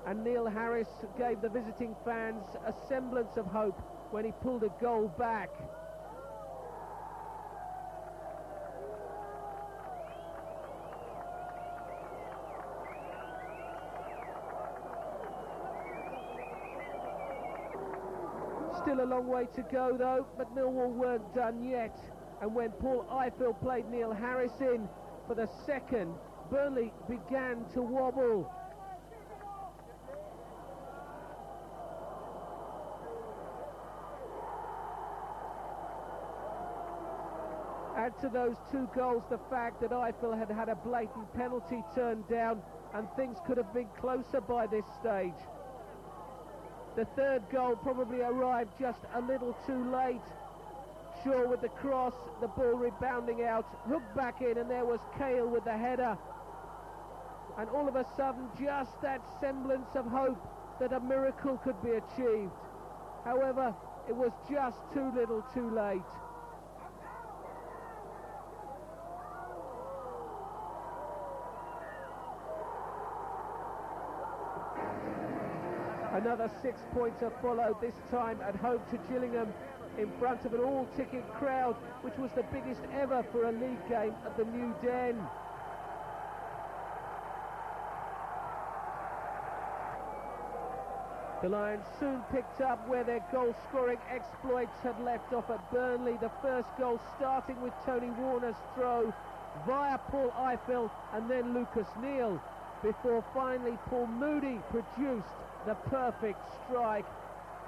Speaker 1: and Neil Harris gave the visiting fans a semblance of hope when he pulled a goal back. Still a long way to go though, but Millwall weren't done yet. And when Paul Eiffel played Neil Harris in for the second, Burnley began to wobble. Add to those 2 goals the fact that Eiffel had had a blatant penalty turned down, and things could have been closer by this stage. The third goal probably arrived just a little too late. Shaw with the cross, the ball rebounding out, hooked back in, and there was Cahill with the header. And all of a sudden, just that semblance of hope that a miracle could be achieved. However, it was just too little too late. Another 6-pointer followed, this time at home to Gillingham, in front of an all-ticket crowd, which was the biggest ever for a league game at the New Den. The Lions soon picked up where their goal-scoring exploits had left off at Burnley. The first goal starting with Tony Warner's throw via Paul Eiffel and then Lucas Neal, before finally Paul Moody produced the perfect strike,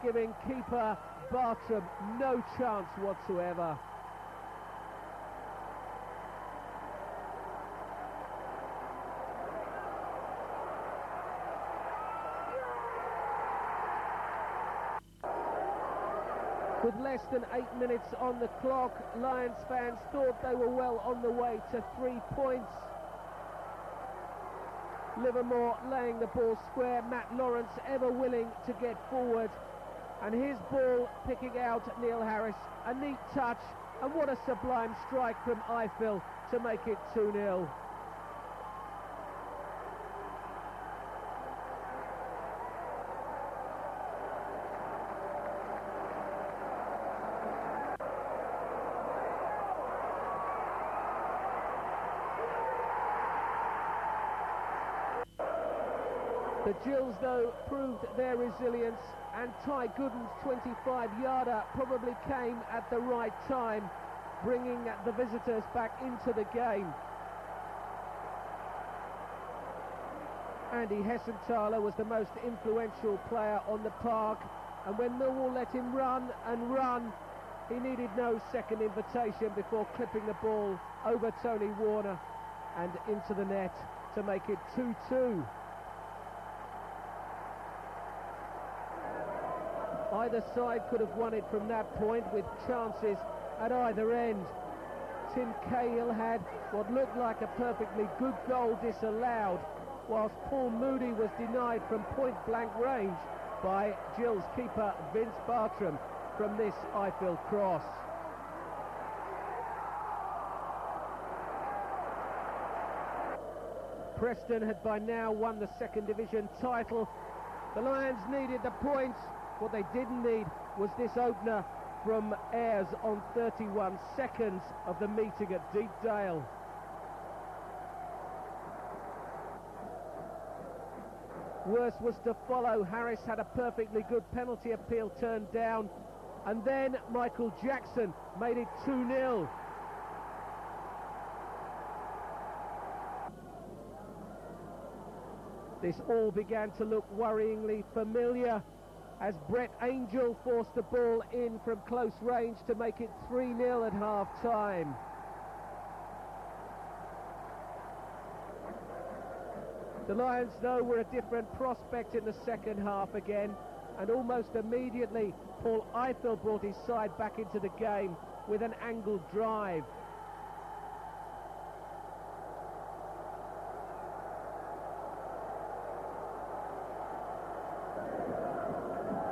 Speaker 1: giving keeper Bartram no chance whatsoever. With less than 8 minutes on the clock, Lions fans thought they were well on the way to 3 points. Livermore laying the ball square, Matt Lawrence ever willing to get forward, and his ball picking out Neil Harris. A neat touch, and what a sublime strike from Eiffel to make it 2-0. The Gills, though, proved their resilience, and Ty Gooden's 25-yarder probably came at the right time, bringing the visitors back into the game. Andy Hessenthaler was the most influential player on the park, and when Millwall let him run and run, he needed no second invitation before clipping the ball over Tony Warner and into the net to make it 2-2. Either side could have won it from that point, with chances at either end. Tim Cahill had what looked like a perfectly good goal disallowed, whilst Paul Moody was denied from point-blank range by Gills keeper Vince Bartram from this Eiffel cross. Preston had by now won the second division title, The Lions needed the points. What they didn't need was this opener from Ayres on 31 seconds of the meeting at Deepdale. Worse was to follow. Harris had a perfectly good penalty appeal turned down, and then Michael Jackson made it 2-0. This all began to look worryingly familiar as Brett Angel forced the ball in from close range to make it 3-0 at half-time. The Lions, though, were a different prospect in the second half again, and almost immediately Paul Eiffel brought his side back into the game with an angled drive.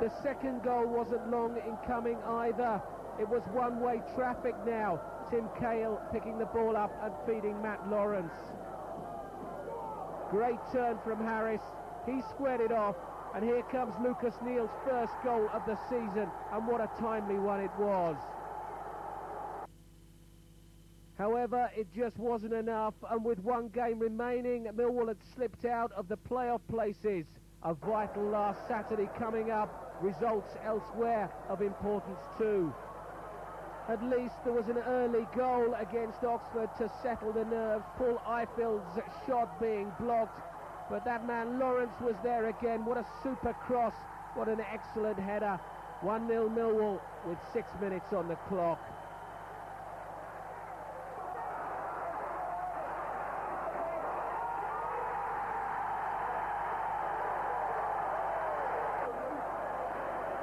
Speaker 1: The second goal wasn't long in coming either. It was one-way traffic now. Tim Cahill picking the ball up and feeding Matt Lawrence. Great turn from Harris. He squared it off, and here comes Lucas Neal's first goal of the season, and what a timely one it was. However, it just wasn't enough, and with one game remaining, Millwall had slipped out of the playoff places. A vital last Saturday coming up. Results elsewhere of importance too. At least there was an early goal against Oxford to settle the nerves. Paul Eiffel's shot being blocked, but that man Lawrence was there again. What a super cross, what an excellent header. 1-0 Millwall with 6 minutes on the clock.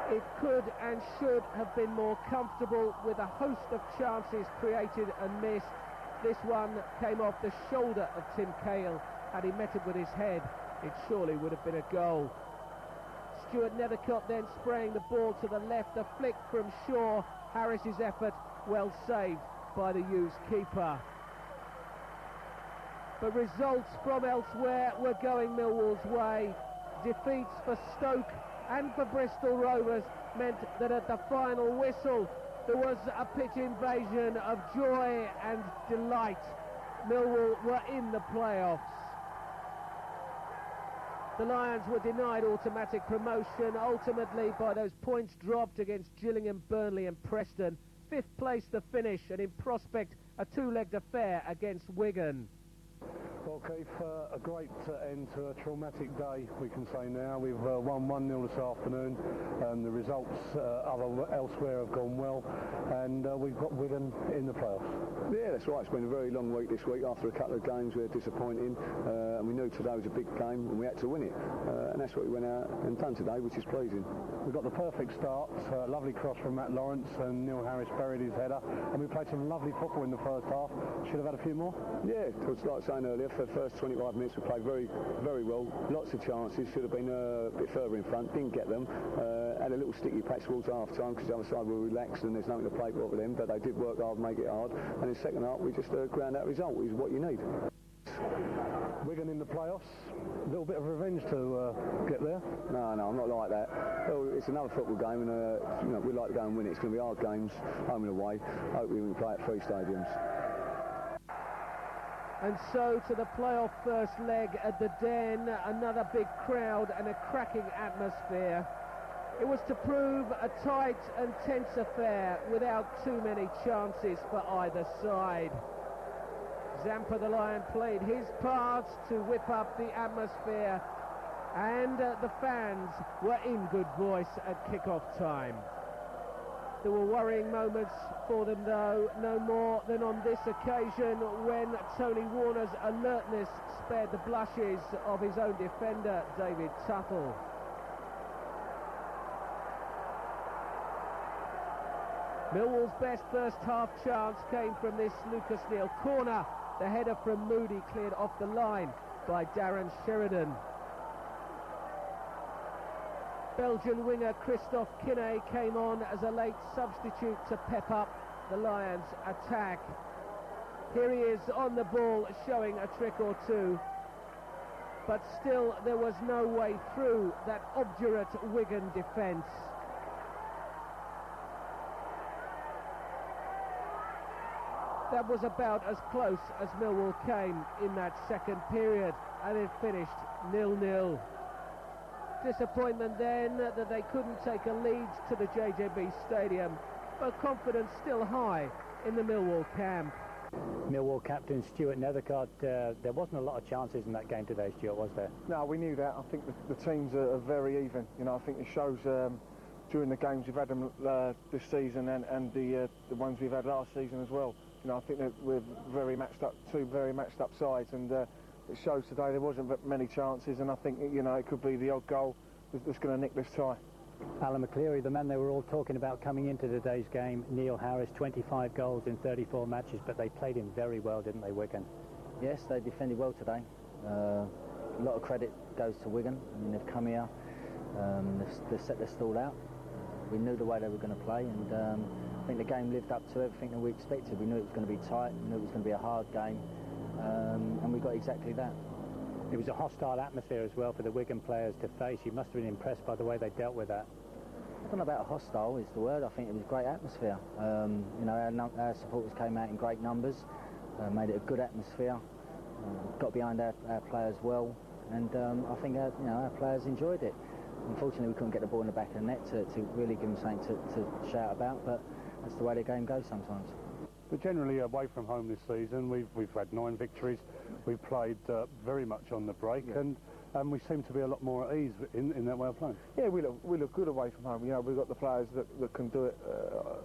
Speaker 1: It could and should have been more comfortable with a host of chances created and missed. This one came off the shoulder of Tim Cahill. Had he met it with his head, it surely would have been a goal. Stuart Nethercott then spraying the ball to the left. A flick from Shaw. Harris's effort well saved by the Hughes keeper. But results from elsewhere were going Millwall's way. Defeats for Stoke and for Bristol Rovers meant that at the final whistle there was a pitch invasion of joy and delight. Millwall were in the playoffs. The Lions were denied automatic promotion ultimately by those points dropped against Gillingham, Burnley and Preston. 5th place to finish, and in prospect a two-legged affair against Wigan.
Speaker 2: Well, Keith, a great end to a traumatic day, we can say now. We've won 1-0 this afternoon, and the results elsewhere have gone well, and we've got Wigan in the playoffs.
Speaker 3: Yeah, that's right. It's been a very long week this week. After a couple of games we were disappointing, and we knew today was a big game, and we had to win it. And that's what we went out and done today, which is pleasing.
Speaker 2: We got the perfect start, lovely cross from Matt Lawrence, and Neil Harris buried his header, and we played some lovely football in the first half. Should have had a few more?
Speaker 3: Yeah, it was like saying earlier, for the first 25 minutes we played very, very well. Lots of chances, should have been a bit further in front, didn't get them. Had a little sticky patch towards half-time because the other side were relaxed and there's nothing to play for them, but they did work hard, make it hard, and in the second half we just ground that result, which is what you need.
Speaker 2: Wigan in the playoffs, a little bit of revenge to get there?
Speaker 3: No, I'm not like that. Well, it's another football game, and you know, we like to go and win it. It's going to be hard games, home and away. Hopefully we can play at 3 stadiums.
Speaker 1: And so to the playoff first leg at the Den, another big crowd and a cracking atmosphere. It was to prove a tight and tense affair without too many chances for either side. Zampa the Lion played his part to whip up the atmosphere, and the fans were in good voice at kick-off time. There were worrying moments for them though, no more than on this occasion when Tony Warner's alertness spared the blushes of his own defender, David Tuttle. Millwall's best first half chance came from this Lucas Neal corner. The header from Moody cleared off the line by Darren Sheridan. Belgian winger Christophe Kinney came on as a late substitute to pep up the Lions' attack. Here he is on the ball, showing a trick or two. but still there was no way through that obdurate Wigan defence. That was about as close as Millwall came in that second period, and it finished 0-0. Disappointment then that they couldn't take a lead to the JJB Stadium, but confidence still high in the Millwall camp.
Speaker 4: Millwall captain Stuart Nethercott, there wasn't a lot of chances in that game today, Stuart, was there?
Speaker 5: No, we knew that. I think the teams are very even. You know, I think it shows during the games we've had them this season and the ones we've had last season as well. You know, I think that we're very matched up, two very matched up sides, and it shows today there wasn't many chances, and I think, you know, it could be the odd goal that's going to nick this tie.
Speaker 4: Alan McCleary, the man they were all talking about coming into today's game, Neil Harris, 25 goals in 34 matches, but they played him very well, didn't they, Wigan?
Speaker 6: Yes, they defended well today. A lot of credit goes to Wigan. I mean, they've come here, they've set their stall out. We knew the way they were going to play, and I think the game lived up to everything that we expected. We knew it was going to be tight, we knew it was going to be a hard game, and we got exactly that.
Speaker 4: It was a hostile atmosphere as well for the Wigan players to face. You must have been impressed by the way they dealt with that.
Speaker 6: I don't know about hostile is the word. I think it was a great atmosphere. You know, our supporters came out in great numbers, made it a good atmosphere, got behind our players well, and I think you know, our players enjoyed it. Unfortunately, we couldn't get the ball in the back of the net to really give them something to shout about, but that's the way the game goes sometimes.
Speaker 2: But generally, away from home this season, we've had 9 victories. We've played very much on the break, yeah. and we seem to be a lot more at ease in that way of playing.
Speaker 5: Yeah, we look good away from home. You know, we've got the players that can do it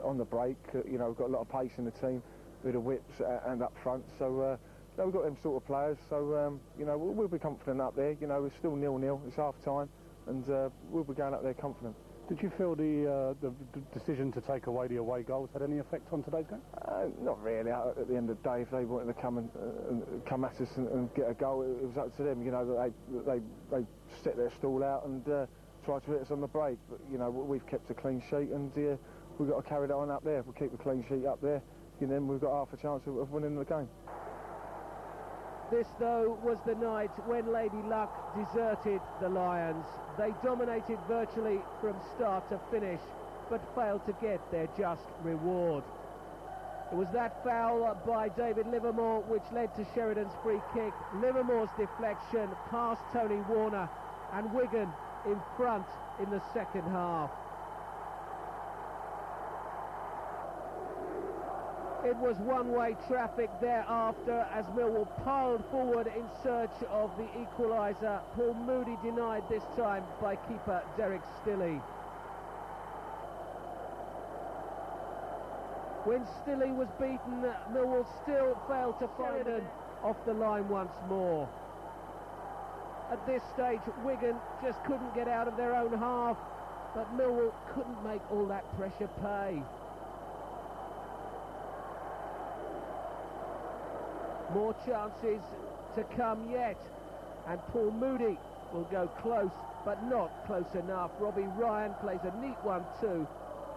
Speaker 5: on the break. You know, we've got a lot of pace in the team, with the whips and up front. So you know, we've got them sort of players. So you know, we'll be confident up there. You know, it's still 0-0. It's half time, and we'll be going up there confident.
Speaker 2: Did you feel the decision to take away the away goals had any effect on today's game?
Speaker 5: Not really. At the end of the day, if they wanted to come come at us and get a goal, it was up to them. You know, that they set their stall out and tried to hit us on the break. But you know, we've kept a clean sheet, and we've got to carry that on up there. If we keep the clean sheet up there, then we've got half a chance of winning the game.
Speaker 1: This, though, was the night when Lady Luck deserted the Lions. They dominated virtually from start to finish, but failed to get their just reward. It was that foul by David Livermore which led to Sheridan's free kick, Livermore's deflection past Tony Warner, and Wigan in front in the second half. It was one-way traffic thereafter as Millwall piled forward in search of the equaliser. Paul Moody denied this time by keeper Derek Stilley. When Stilley was beaten, Millwall still failed to find it off the line once more. At this stage, Wigan just couldn't get out of their own half, but Millwall couldn't make all that pressure pay. More chances to come yet, and Paul Moody will go close, but not close enough. Robbie Ryan plays a neat one too.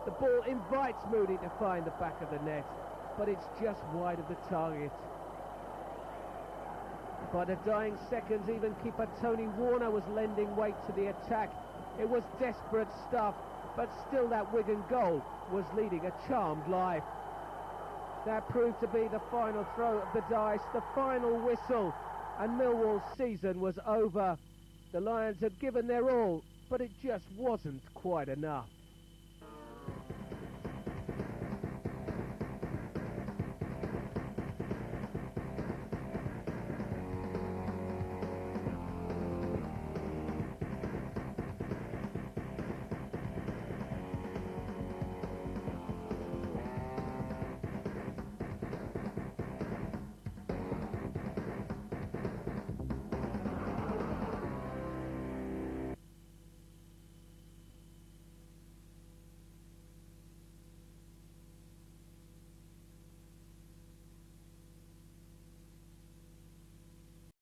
Speaker 1: The ball invites Moody to find the back of the net, but it's just wide of the target. By the dying seconds, even keeper Tony Warner was lending weight to the attack. It was desperate stuff, but still that Wigan goal was leading a charmed life. That proved to be the final throw of the dice, the final whistle, and Millwall's season was over. The Lions had given their all, but it just wasn't quite enough.